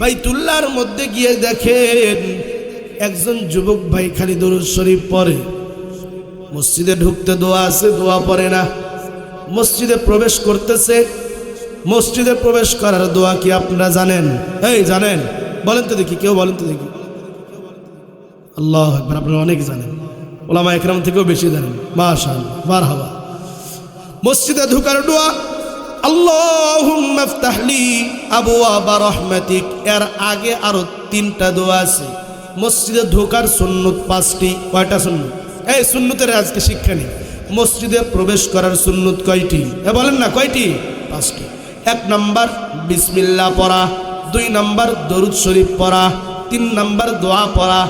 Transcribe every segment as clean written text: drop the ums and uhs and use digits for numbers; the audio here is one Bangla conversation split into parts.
বাইতুল্লাহর মধ্যে গিয়ে দেখেন একজন যুবক ভাই খালি দরুদ শরীফ পড়ে। মসজিদে ঢুকতে দোয়া আছে, দোয়া পড়ে না। মসজিদে প্রবেশ করতেছে, মসজিদে প্রবেশ করার দোয়া কি আপনারা জানেন? এই জানেন? বলেন তো দেখি, কেউ বলেন তো দেখি। আল্লাহু আকবার, আপনারা অনেক জানেন, ওলামা একরাম থেকেও বেশি জানেন। মাশাআল্লাহ, মারহাবা। মসজিদে ঢোকার দোয়া আল্লাহুম্মা ইফতাহলি আবওয়াবা রাহমাতিক। এর আগে আরো 3টা দোয়া আছে। মসজিদে ঢোকার সুন্নত 5টি। কয়টা সুন্নত? এই সুন্নতের আজকে শিক্ষা নেই। মসজিদে প্রবেশ করার সুন্নত কয়টি? বলেন না, কয়টি? 5টি। 1 নাম্বার বিসমিল্লাহ পড়া, 2 নাম্বার দরুদ শরীফ পড়া, 3 নাম্বার দোয়া পড়া।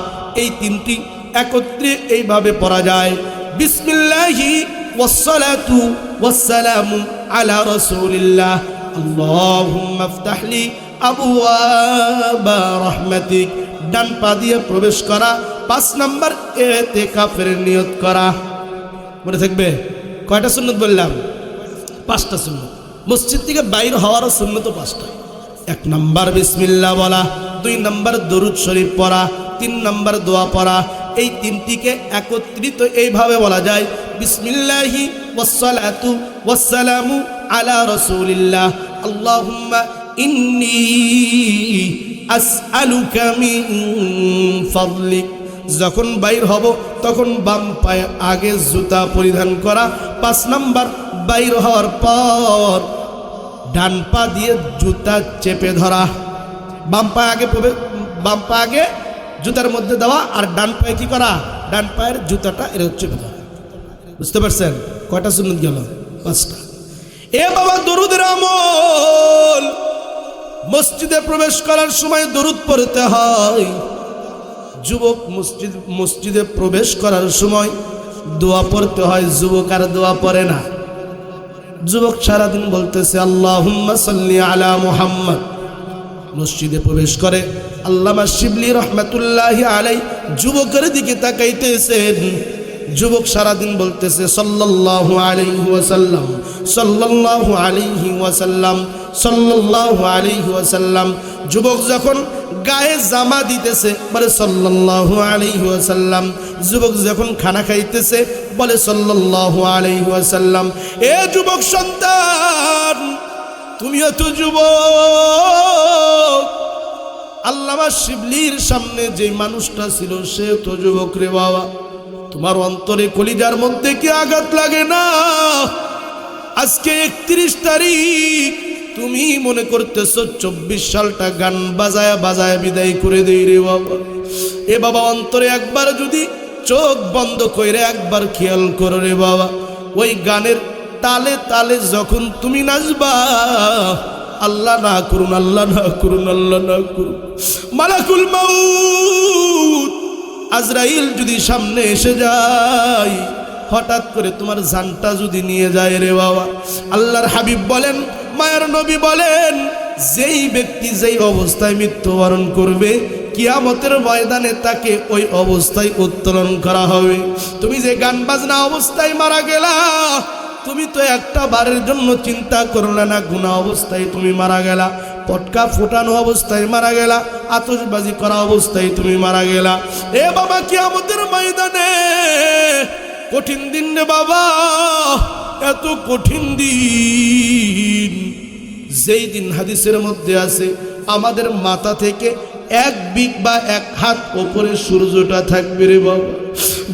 এই 3টি একত্রে এইভাবে পড়া যায়। বিসমিল্লাহি ওয়াসসালাতু ওয়াসসালামু আলা রাসূলিল্লাহ আল্লাহুম্মা ইফতাহলি আবওয়াবা রাহমাতিক। ডান পা দিয়ে প্রবেশ করা। 5 নাম্বার ইতিকাফের নিয়ত করা। মনে থাকবে? কয়টা সুন্নত বললাম? 5টা সুন্নত। মসজিদ থেকে বাইর হওয়ারও সুন্নত 5টা। 1 নাম্বার বিসমিল্লাহ বলা, 2 নাম্বার দরুদ শরীফ পড়া, 3 নাম্বার দোয়া পড়া। এই 3টিকে একত্রিত এইভাবে বলা যায়, বিসমিল্লাহি ওয়াসসালাতু ওয়াসসালামু আলা রাসূলিল্লাহ আল্লাহুম্মা ইন্নী আসআলুকা মিন ফাদলিক। যখন বাইর হব তখন বাম পায়ে আগে জুতা পরিধান করা। 5 নাম্বার বাইর হওয়ার পর ডান পা দিয়ে জুতা চেপে ধরা। বাম পা আগে জুতার মধ্যে দেওয়া, আর ডান পায়ে কি করা? ডান পায়ের জুতাটা এরকম চেপে ধরা। বুঝতে পারছেন? কয়টা সুন্নত গেল? 5টা। এ বাবা, দরুদের আমল। মসজিদে প্রবেশ করার সময় দরুদ পড়তে হয়। যুবক মসজিদে প্রবেশ করার সময় দোয়া পড়তে হয়। যুবক আর দোয়া পড়ে না। যুবক সারাদিন বলতেছে আল্লাহুম্মা সাল্লি আলা মুহাম্মদ। মসজিদে প্রবেশ করে আল্লামা শিবলি রহমাতুল্লাহি আলাইহি যুবকের দিকে তাকাইতেছেন। যুবক সারাদিন বলতেছে সাল্লাল্লাহু আলাইহি ওয়াসাল্লাম, সাল্লাল্লাহু আলাইহি ওয়াসাল্লাম, সাল্লাল্লাহু আলাইহি ওয়াসাল্লাম। যুবক যখন গায়ে জামা দিতেছে বলে সাল্লাল্লাহু আলাইহি ওয়াসাল্লাম। যুবক যখন খানা খাইতেছে বলে সাল্লাল্লাহু আলাইহি ওয়াসাল্লাম। এ যুবক সন্তান, তুমিও তো যুবক। আল্লামা শিবলির সামনে যে মানুষটা ছিল সে তো যুবক রে বাবা। তোমার অন্তরে কলিজার মধ্যে কি আঘাত লাগে না? আজকে 31 তারিখ, তুমি মনে করতেছো 24 সালটা গান বাজায় বাজায় বিদায় করে দেই রে বাবা। এ বাবা, অন্তরে একবার যদি চোখ বন্ধ করে একবার খেয়াল করো রে বাবা, ওই গানের তালে তালে যখন তুমি নাচবা, আল্লাহ না করুন, আল্লাহ না করুন, আল্লাহ না করুন, মালাকুল মাউত আজরাইল যদি সামনে এসে যায়, হঠাৎ করে তোমার জানটা যদি নিয়ে যায় রে বাবা, আল্লাহর হাবিব বলেন, মায়ের নবী বলেন, যেই ব্যক্তি যেই অবস্থায় মৃত্যুবরণ করবে কিয়ামতের ময়দানে তাকে ওই অবস্থায় উত্তোলন করা হবে। তুমি যে গান বাজনা অবস্থায় মারা গেলা, তুমি তো একটা বারের জন্য চিন্তা করলে না, গুনাহ অবস্থায় তুমি মারা গেলা, পটকা ফোটানো অবস্থায় মারা গেলা, আতশবাজি করা অবস্থায় তুমি মারা গেলা। এ বাবা, কিয়ামতের ময়দানে কঠিন দিন রে বাবা, এত কঠিন দিন, যেই দিন হাদিসের মধ্যে আছে আমাদের মাথা থেকে 1 বিঘ বা 1 হাত ওপরে সূর্যটা থাকবে রে বাবা।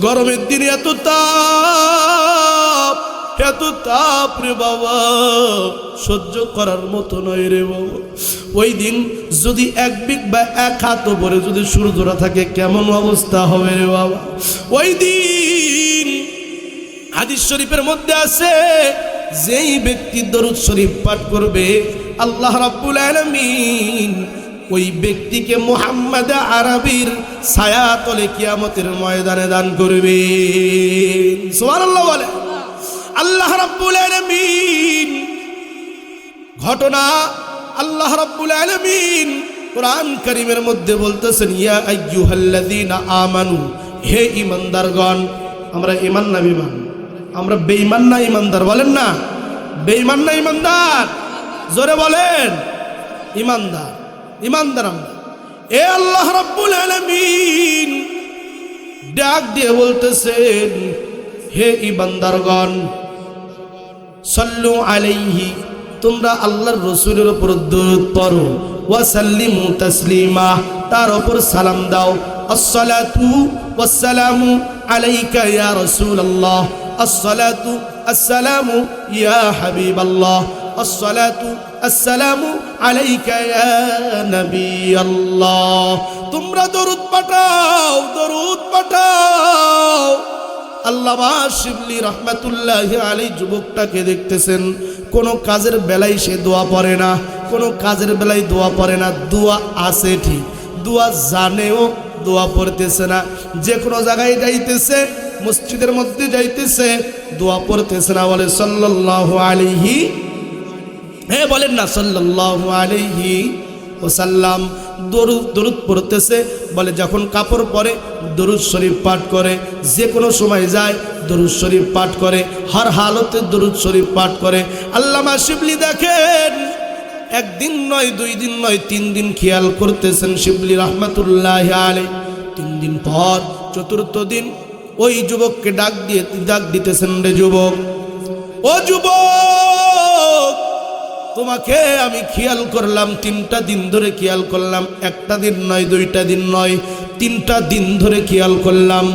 গরমের দিনে এত তাপ, এত তাপ রে বাবা, সহ্য করার মতো নয় রে বাবা। ওই দিন যদি 1 বিঘ বা 1 হাত ওপরে যদি সূর্যটা থাকে কেমন অবস্থা হবে রে বাবা। ওই দিন হাদিস শরীফের মধ্যে আছে, যেই ব্যক্তি দরুদ শরীফ পাঠ করবে আল্লাহ রাব্বুল আলামিন ওই ব্যক্তিকে মুহাম্মদ আরবির ছায়া তলে কিয়ামতের ময়দানে দান করবে। সুবহানাল্লাহ বলে আল্লাহ রাব্বুল আলামিন। ঘটনা আল্লাহ রাব্বুল আলামিন কোরআন কারীমের মধ্যে বলতেছেন, ইয়া আইয়ুহাল্লাযীনা আমানু, হে ঈমানদারগণ। আমরা ঈমান না বেঈমান? আমরা বেঈমান না ঈমানদার? বলেন না, বেঈমান না ঈমানদার? জোরে বলেন। ঈমানদার, ঈমানদার আমরা। এ আল্লাহ রাব্বুল আলামিন ডাক দিয়ে বলতেছেন, হে ইবানদারগণ, সাল্লু আলাইহি, তোমরা আল্লাহর রাসূলের উপর দরুদ পড়ো, ওয়া সাল্লিমু তাসলিমা, তার উপর সালাম দাও। আসসালাতু ওয়াসসালামু আলাইকা ইয়া রাসূলুল্লাহ, আসসালাতু আসসালামু ইয়া হাবিবাল্লাহ, আসসালাতু আসসালামু আলাইকা ইয়া নবিয়াল্লাহ। তোমরা দরুদ পাঠাও, দরুদ পাঠাও। আল্লামা শিবলি রহমাতুল্লাহি আলাইহি যুবকটাকে দেখতেছেন, কোনো কাজের বেলায় সে দোয়া পড়ে না, কোনো কাজের বেলায় দোয়া পড়ে না। দোয়া আছে ঠিক, দোয়া জানেও, দোয়া পড়তেছে না। যে কোনো জায়গায় যাইতেছে, মসজিদের মধ্যে যাইতেছে, দোয়া পড়তেছে না। বলে সাল্লাল্লাহু আলাইহি, হ্যাঁ বলেন না সাল্লাল্লাহু আলাইহি ওয়াসাল্লাম। দরুদ পড়তেছে। বলে যখন কাপড় পরে দরুদ শরীফ পাঠ করে, যে কোনো সময় যায় দরুদ শরীফ পাঠ করে, হর হালতে দরুদ শরীফ পাঠ করে। আল্লামা শিবলি দেখেন, একদিন নয়, 2 দিন নয়, 3 দিন খেয়াল করতেছেন শিবলি রহমাতুল্লাহি আলাইহি। 3 দিন পর 4th দিন ওই যুবককে ডাক দিতেছেন, রে যুবক, ও যুবক, তোমাকে আমি খেয়াল করলাম, 3টা দিন ধরে খেয়াল করলাম, 1টা দিন নয়, 2টা দিন নয়, 3টা দিন ধরে খেয়াল করলাম।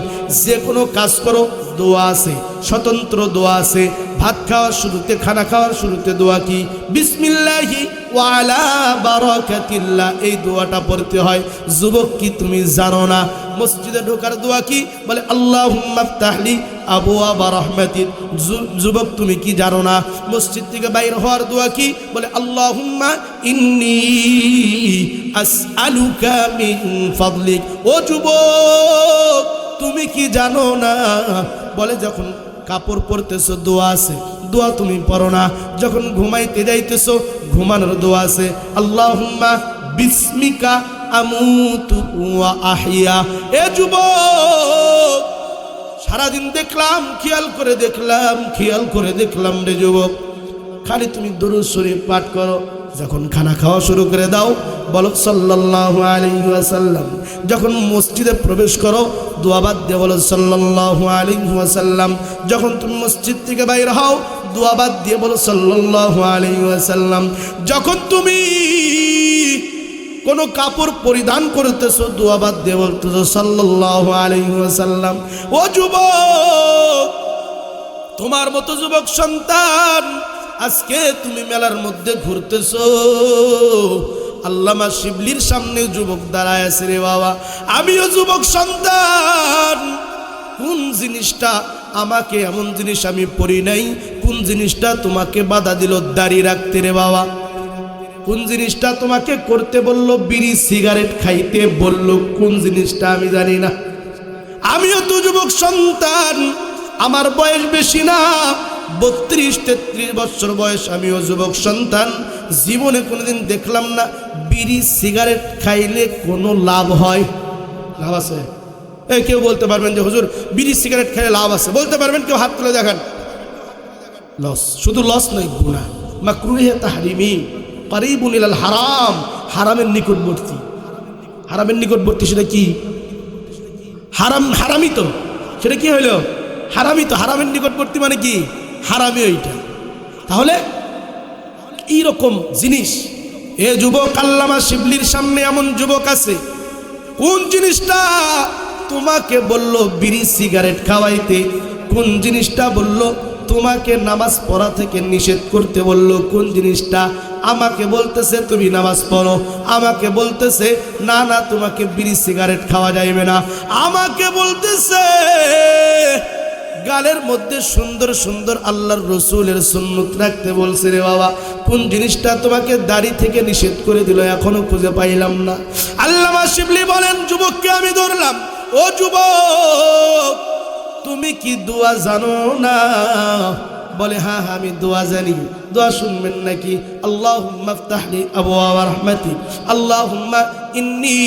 যে কোনো কাজ করো দোয়া আছে, স্বতন্ত্র দোয়া আছে। ভাত খাওয়ার শুরুতে, খানা খাওয়ার শুরুতে দোয়া কি? বিসমিল্লাহি ওয়া আলা বারাকাতিল্লাহ, এই দোয়াটা পড়তে হয়। যুবক কি তুমি জানো না? মসজিদে ঢোকার দোয়া কি? বলে আল্লাহুম্মা ইফতাহলি আবওয়াবা রাহমাতিক। যুবক তুমি কি জানো না? মসজিদ থেকে বাইর হওয়ার দোয়া কি? বলে আল্লাহুম্মা ইন্নী আসআলুকা মিন ফাদলিক। ও যুবক তুমি কি জানো না? বলে যখন কাপড় পরতেছো দোয়া আছে, দোয়া তুমি পড়ো না। যখন ঘুমাইতে যাইতেছো ঘুমানোর দোয়া আছে, আল্লাহুম্মা বিসমিকা আমুতু ওয়া আহইয়া। এ যুবক সারাদিন দেখলাম, খেয়াল করে দেখলাম রে যুবক, খালি তুমি দরুদ শরীফ পাঠ করো। যখন খানা খাওয়া শুরু করে দাও বলো সাল্লাল্লাহু আলাইহি ওয়াসাল্লাম। যখন মসজিদে প্রবেশ করো দোয়াবাদ দিয়ে বলো সাল্লাল্লাহু আলাইহি ওয়াসাল্লাম। যখন তুমি মসজিদ থেকে বাইরে হও দোয়াবাদ দিয়ে বলো সাল্লাল্লাহু আলাইহি ওয়াসাল্লাম। যখন তুমি কোনো কাপড় পরিধান করতেছো দোয়াবাদ দিয়ে বলতেছো সাল্লাল্লাহু আলাইহি ওয়াসাল্লাম। ও যুবক, তোমার মতো যুবক সন্তান আজকে তুমি মেলার মধ্যে ঘুরতেছো, আল্লামা শিবলির সামনে যুবক দাঁড়ায় আছে রে বাবা। আমিও যুবক সন্তান, কোন জিনিসটা আমাকে, এমন জিনিস আমি পড়ি নাই, কোন জিনিসটা তোমাকে বাধা দিল দাড়ি রাখতে রে বাবা? কোন জিনিসটা তোমাকে করতে বললো, বিড়ি সিগারেট খাইতে বললো, কোন জিনিসটা আমি জানি না। আমিও তো যুবক সন্তান, আমার বয়স বেশি না, 32-33 বছর বয়স। আমিও যুবক সন্তান, জীবনে কোনোদিন দেখলাম না বিড়ি সিগারেট খাইলে কোনো লাভ হয়। লাভ আছে? এই কেউ বলতে পারবেন যে হুজুর বিড়ি সিগারেট খাইলে লাভ আছে? বলতে পারবেন? কেউ হাত তুলে দেখান। লস, শুধু লস নয়, গুনাহ। মাকরুহে তাহরিমি করিবুন ইলাল হারাম, হারামের নিকটবর্তী। হারামের নিকটবর্তী সেটা কি? হারামি তো, সেটা কি হইল? হারামি তো। হারামের নিকটবর্তী মানে কি? হারামি ওইটা। তাহলে এইরকম জিনিস। এ যুবক, আল্লামা শিবলির সামনে এমন যুবক আছে, কোন জিনিসটা তোমাকে বলল বিড়ি সিগারেট খাওয়াইতে? কোন জিনিসটা বলল তোমাকে নামাজ পড়া থেকে নিষেধ করতে বলল? কোন জিনিসটা আমাকে বলতেছে তুমি নামাজ পড়ো, আমাকে বলতেছে না না তোমাকে বিড়ি সিগারেট খাওয়া যাইবে না, আমাকে বলতেছে গালের মধ্যে সুন্দর সুন্দর আল্লাহর রসুলের সুন্নত রাখতে বলছে রে বাবা? কোন জিনিসটা তোমাকে দাড়ি থেকে নিষেধ করে দিল? এখনো খুঁজে পাইলাম না। আল্লামা শিবলি বলেন, যুবককে আমি ধরলাম, ও যুবক তুমি কি দোয়া জানো না? বলে হ্যাঁ আমি দোয়া জানি। দোয়া শুনবেন নাকি? আল্লাহুম্মা ইফতাহলি আবওয়াবা রাহমাতিক, আল্লাহুম্মা ইন্নী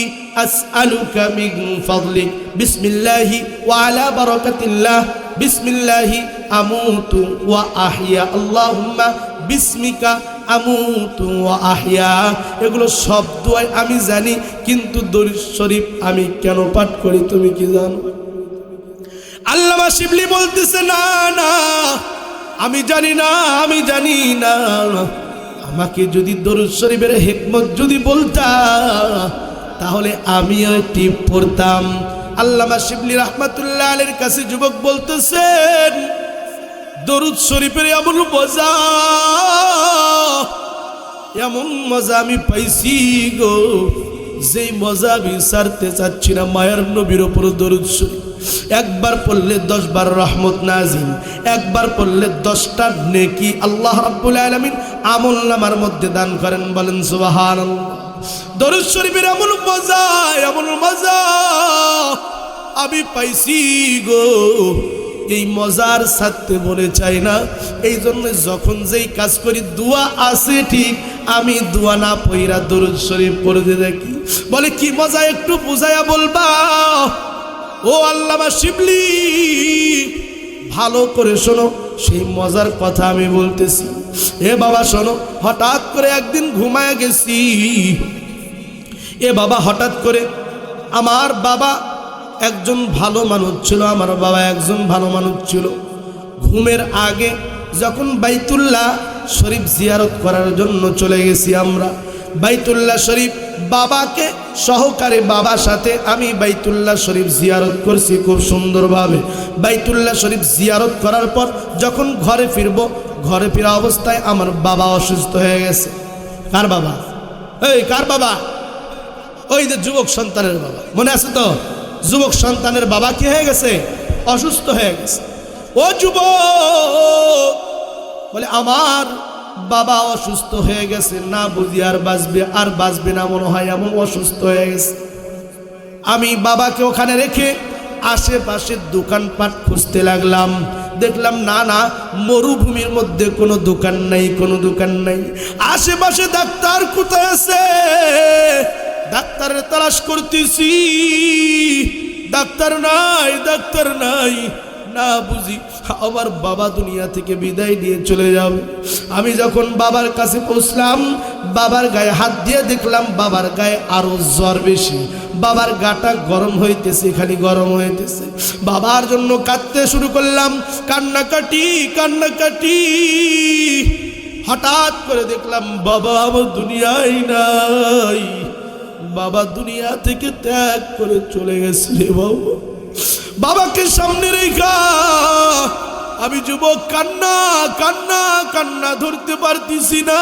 আসআলুকা মিন ফাদলিক, বিসমিল্লাহি ওয়া আলা বারাকাতিল্লাহ, বিসমিল্লাহি আমুতু ওয়া আহইয়া, আল্লাহুম্মা বিসমিকা আমুতু ওয়া আহইয়া, এগুলো সব দোয়াই আমি জানি, কিন্তু দরুদ শরীফ আমি কেন পাঠ করি তুমি কি জানো? আল্লামা শিবলি বলতেছে, না না, আমি জানি না, আমি জানি না। আমাকে যদি দরুদ শরীফের হিকমত যদি বলতা, তাহলে আমিও টিপ পড়তাম। আল্লামা শিবলি রাহমাতুল্লাহ আলাইহির কাছে যুবক বলতেছেন, দরুদ শরীফের এমন মজা আমি পাইছি গো, যেই মজা আমি ছাড়তে চাচ্ছি না। মায়ার নবীর ওপর দরুদ শরীফ একবার পড়লে 10 বার রহমত নাজিল, একবার পড়লে 10টা নেকি আল্লাহ রাব্বুল আলামিন আমলনামার মধ্যে দান করেন। বলেন সুবহানাল্লাহ। দরুদ শরীফের এমন মজা আমি পাইছি গো, এই মজার সাথে বলে চাই না। এই জন্য যখন যেই কাজ করি দোয়া আছে ঠিক, আমি দোয়া না পইরা দরুদ শরীফ পড়তে থাকি। বলে কি মজা একটু বুঝায়া বলবা? ও আল্লামা শিবলি, ভালো করে শোনো, সেই মজার কথা আমি বলতেছি। এ বাবা শোনো, হঠাৎ করে একদিন ঘুমায় গেছি। এ বাবা হঠাৎ করে, আমার বাবা একজন ভালো মানুষ ছিল, আমার বাবা একজন ভালো মানুষ ছিল। ঘুমের আগে যখন বাইতুল্লাহ শরীফ জিয়ারত করার জন্য চলে গেছি আমরা, বাইতুল্লাহ শরীফ বাবাকে সহকারে বাবার সাথে আমি বাইতুল্লাহ শরীফ জিয়ারত করছি খুব সুন্দরভাবে। বাইতুল্লাহ শরীফ জিয়ারত করার পর যখন ঘরে ফিরবো, ঘরে ফেরা অবস্থায় আমার বাবা অসুস্থ হয়ে গেছে। কার বাবা? এই কার বাবা? ওই যে যুবক সন্তানের বাবা, মনে আছে তো? যুবক সন্তানের বাবা কি হয়ে গেছে? অসুস্থ হয়ে গেছে। ও যুবক বলে, আমার বাবা অসুস্থ হয়ে গেছে, না বুঝি আর বাঁচবে না মনে হয়, এমন অসুস্থ হয়ে গেছে। আমি বাবাকে ওখানে রেখে আশেপাশে দোকানপাট খুঁজতে লাগলাম। দেখলাম না না, মরুভূমির মধ্যে কোনো দোকান নাই, কোনো দোকান নাই। আশেপাশে ডাক্তার কোথায় আছে? ডাক্তারের তালাশ করতেছি, ডাক্তার নাই, ডাক্তার নাই। না বুঝি আমার বাবা দুনিয়া থেকে বিদায় দিয়ে চলে যাবে। আমি যখন বাবার কাছে পৌঁছলাম, বাবার গায়ে হাত দিয়ে দেখলাম বাবার গায়ে আরো জ্বর বেশি, বাবার গাটা গরম হইতেছে, খালি গরম হইতেছে। বাবার জন্য কাঁদতে শুরু করলাম, কান্নাকাটি কান্নাকাটি। হঠাৎ করে দেখলাম বাবা আমার দুনিয়ায় নাই, বাবা দুনিয়া থেকে ত্যাগ করে চলে গেছে রে বাবা। বাবাকে সামনে রেখা আমি যুবক কান্না কান্না কান্না ধরতে পারতেছি না।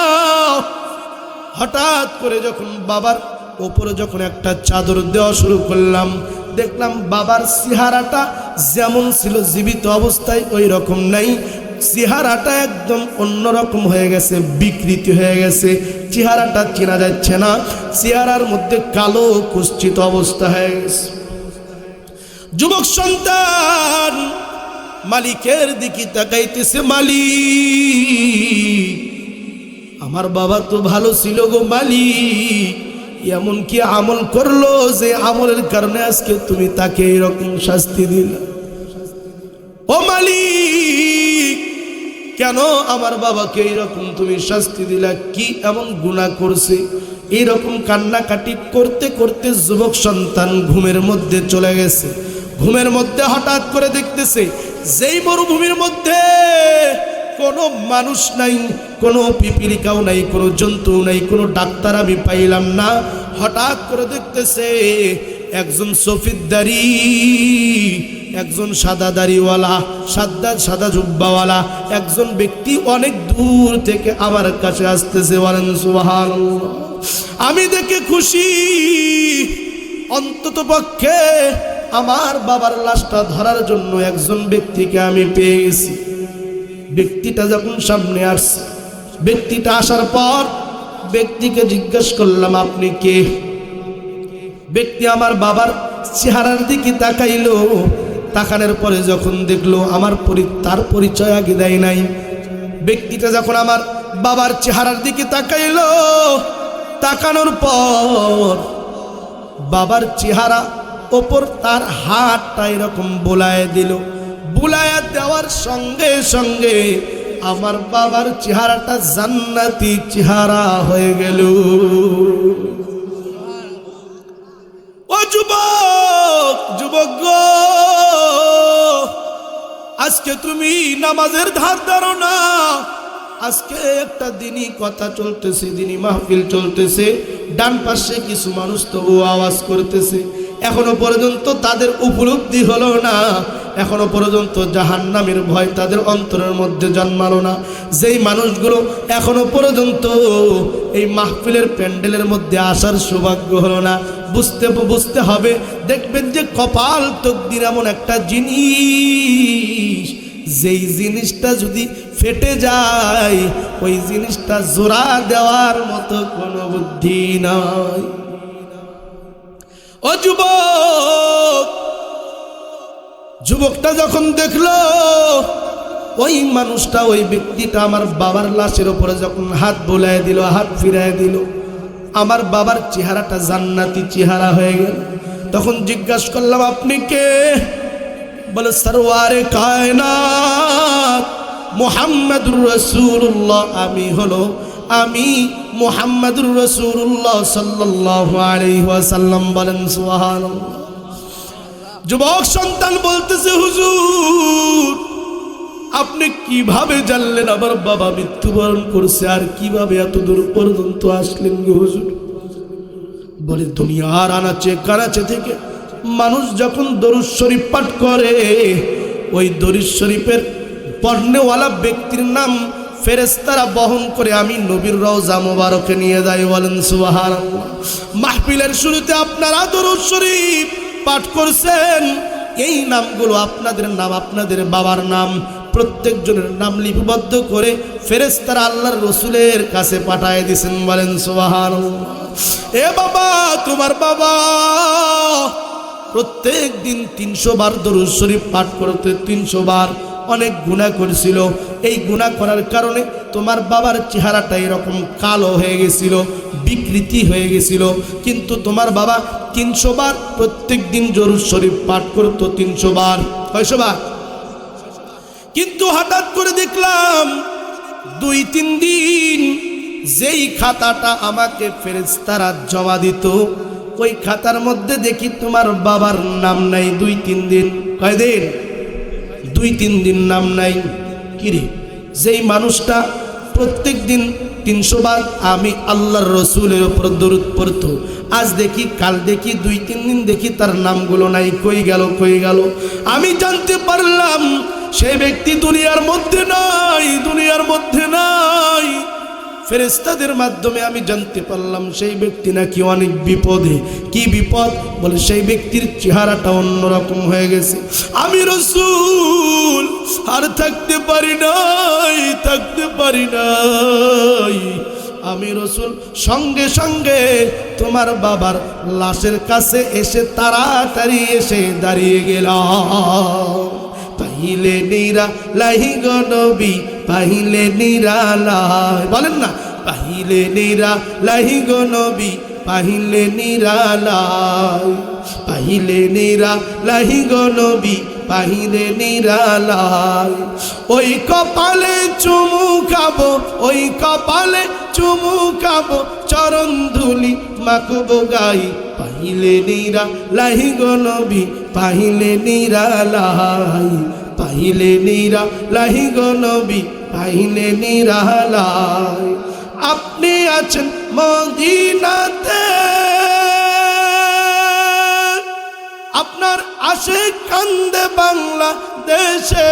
হঠাৎ করে যখন বাবার উপরে যখন একটা চাদর দেওয়া শুরু করলাম, দেখলাম বাবার চেহারাটা যেমন ছিল জীবিত অবস্থায় ওই রকম নাই, চেহারাটা একদম অন্যরকম হয়ে গেছে, বিকৃতি হয়ে গেছে, চেহারাটা চেনা যাচ্ছে না, চেহারার মধ্যে কালো কুষ্ঠিত অবস্থা হয়ে গেছে। যুবক সন্তান মালিকের দিকে তাকাইতেছে, মালিক আমার বাবা তো ভালো ছিল গো মালিক, এমন কি আমল করলো যে আমলের কারণে আজকে তুমি তাকে এরকম শাস্তি দিলা? ও মালিক, কেন আমার বাবাকে এইরকম তুমি শাস্তি দিলা? কি এমন গুনাহ করছে? এইরকম কান্নাকাটি করতে করতে যুবক সন্তান ঘুমের মধ্যে চলে গেছে। ঘুমের মধ্যে হঠাৎ করে দেখতেছে যেই মরুভূমির মধ্যে কোনো মানুষ নাই, কোনো পিপিলিকাও নাই, কোনো জন্তু নাই, কোনো ডাক্তার আমি পাইলাম না। হঠাৎ করে দেখতেছে একজন সফিদদারি, একজন সাদা দাড়িওয়ালা, সাদা জুব্বাওয়ালা একজন ব্যক্তি অনেক দূর থেকে আমার কাছে আসতেছে। বলেন সুবহানাল্লাহ। আমি দেখে খুশি, অন্তত পক্ষে আমার বাবার লাশটা ধরার জন্য একজন ব্যক্তিকে আমি পেয়ে গেছি। ব্যক্তিটা যখন সামনে আসছে, ব্যক্তিটা আসার পর ব্যক্তিকে জিজ্ঞেস করলাম, আপনি কে? ব্যক্তি আমার বাবার চেহারার দিকে তাকাইলো, তাকানোর পরে যখন দেখলো আমার তার পরিচয় আগে দেয় নাই। ব্যক্তিটা যখন আমার বাবার চেহারার দিকে তাকাইলো, তাকানোর পর বাবার চেহারা ওপর তার হাতটা এরকম বোলায় দিল। বুলায়া দেওয়ার সঙ্গে সঙ্গে আমার বাবার চেহারাটা জান্নাতি চেহারা হয়ে গেল। ও যুবক, যুবক গো, আজকে তুমি নামাজের ধার ধারো না। আজকে একটা দিনই কথা চলতেছে, দিনই মাহফিল চলতেছে, ডান পাশে কিছু মানুষ তবু আওয়াজ করতেছে। এখনো পর্যন্ত তাদের উপলব্ধি হলো না, এখনো পর্যন্ত জাহান্নামের ভয় তাদের অন্তরের মধ্যে জন্মালো না। যেই মানুষগুলো এখনো পর্যন্ত এই মাহফিলের প্যান্ডেলের মধ্যে আসার সৌভাগ্য হলো না, বুঝতে হবে। দেখবেন যে কপাল তকদির এমন একটা জিনিস, যেই জিনিসটা যদি ফেটে যায় ওই জিনিসটা জোড়া দেওয়ার মতো কোনো বুদ্ধি নাই। ও যুবক, যুবকটা যখন দেখলো ওই মানুষটা, ওই ব্যক্তিটা আমার বাবার লাশের উপরে যখন হাত বোলায় দিল, হাত ফিরায় দিল, আমার বাবার চেহারাটা জান্নাতি চেহারা হয়ে গেল। তখন জিজ্ঞাসা করলাম, আপনি কে? বলে, সরওয়ারে কায়নাত মুহাম্মদুর রাসূলুল্লাহ, আমি মুহাম্মদুর রাসূলুল্লাহ সাল্লাল্লাহু আলাইহি ওয়াসাল্লাম। বলেন সুবহানাল্লাহ। যুবক সন্তান বলতেছে, হুজুর আপনি কিভাবে জানলেন আমার বাবা মৃত্যুবরণ করছে, আর কিভাবে এত দূর পর্যন্ত আসলেন গো হুজুর? বলে, দুনিয়ার আনাচে কানাচে থেকে মানুষ যখন দরুদ শরীফ পাঠ করে, ওই দরুদ শরীফের পড়নেওয়ালা ব্যক্তির নাম ফেরেশতারা বহন করে আমি নবীর রওজা মোবারকে নিয়ে যাই। বলেন সুবহানাল্লাহ। মাহফিলের শুরুতে আপনারা দরুদ শরীফ পাঠ করছেন, এই নামগুলো আপনাদের নাম, আপনাদের বাবার নাম, প্রত্যেকজনের নাম লিপিবদ্ধ করে ফেরেশতারা আল্লাহর রাসূলের কাছে পাঠায় দিয়েছেন। বলেন সুবহানাল্লাহ। এ বাবা, তোমার বাবা প্রত্যেক দিন 300 বার দরুদ শরীফ পাঠ করতে, 300 বার অনেক গুনাহ করেছিল। এই গুনাহ করার কারণে তোমার বাবার চেহারাটা এরকম কালো হয়ে গেছিল, বিকৃতি হয়ে গেছিল। কিন্তু তোমার বাবা 300 বার প্রত্যেক দিন দরুদ শরীফ পাঠ করতো, 300 বার। কয়শো বার? কিন্তু হঠাৎ করে দেখলাম 2-3 দিন যেই খাতাটা আমাকে ফেরেশতারা জমা দিত, ওই খাতার মধ্যে দেখি তোমার বাবার নাম নাই। 2-3 দিন। কয়দিন? 2-3 দিন নাম নাই। কিরে, যেই মানুষটা প্রত্যেক দিন 300 বার আমি আল্লাহর রসুলের উপর দরুদ পড়তো, আজ দেখি, কাল দেখি, 2-3 দিন দেখি তার নামগুলো নাই। কই গেল, কই গেল? আমি জানতে পারলাম সেই ব্যক্তি দুনিয়ার মধ্যে নাই, দুনিয়ার মধ্যে নাই। ফেরেশতাদের মাধ্যমে আমি জানতে পারলাম সেই ব্যক্তি নাকি অনেক বিপদে। কি বিপদ? বলে, সেই ব্যক্তির চেহারাটা অন্যরকম হয়ে গেছে। আমি রাসূল আর থাকতে পারি নাই, থাকতে পারি নাই। আমি রাসূল সঙ্গে সঙ্গে তোমার বাবার লাশের কাছে এসে তাড়াতাড়ি এসে দাঁড়িয়ে গেলাম। পাইলে নিরালাই গো নবী, পাইলে নিরালাই। বলেন না, পাইলে নিরালাই গো নবী, পাইলে নিরালাই, পাইলে নিরালাই গো নবী, পাইলে নিরালাই। ওই কপালে চুমু খাবো, ওই কপালে চুমু খাবো, চরণ ধুলি মাখবো গাই। পাইলে নিরালাই গো নবী, পাইলে নিরালাই, পাইলে নিরালাই গো নবী, পাইলে নিরালাই। আপনি আছেন মদিনাতে, আপনার আশিক কান্দে বাংলাদেশে।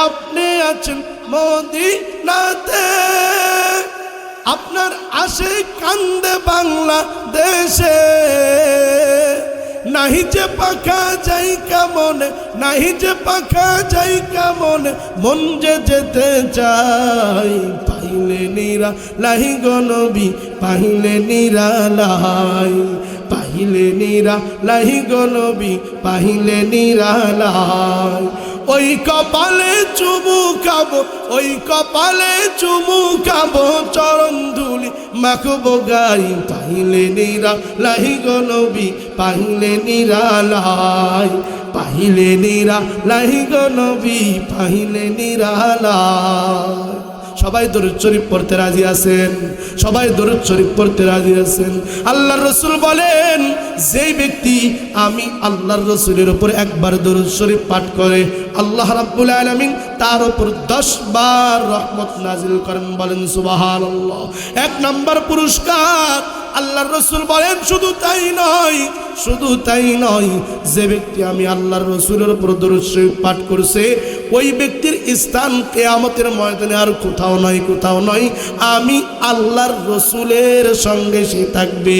আপনি আছেন মদিনাতে, আপনার আশিক কান্দে বাংলাদেশে। নাহি যে পাখা যাই কেমনে, নাহি যে পাখা যাই কেমনে, মন যে যেতে চাই। পাইলে নিরালাই গো নবী, পাইলে নিরালাই, পাইলে নিরালাই গো নবী, পাইলে নিরালাই। ওই কপালে চুমু খাবো, ওই কপালে চুমু খাবো, চরণ ধুলি মাখবো গাই পাইলে নিরালাই গো নবী পাইলে নিরালাই পাইলে নিরালাই গো নবী পাইলে নিরালাই। সবাই দরুদ শরীফ পড়তে রাজি আছেন? সবাই দরুদ শরীফ পড়তে রাজি আছেন? আল্লাহর রাসূল বলেন, যেই ব্যক্তি আমি আল্লাহর রাসূলের উপর একবার দরুদ শরীফ পাঠ করে আল্লাহ রাব্বুল আলামিন তার উপর 10 বার রহমত নাজিল করেন। বলেন সুবহানাল্লাহ। এক নাম্বার পুরস্কার। আল্লাহর রাসূল বলেন শুধু তাই নয়, শুধু তাই নয়, যে ব্যক্তি আমি আল্লাহর রাসূলের উপর দরুদ শরীফ পাঠ করছে ওই ব্যক্তির স্থান কিয়ামতের ময়দানে আর কোথাও নয়, কোথাও নয়, আমি আল্লাহর রাসূলের সঙ্গে সে থাকবে।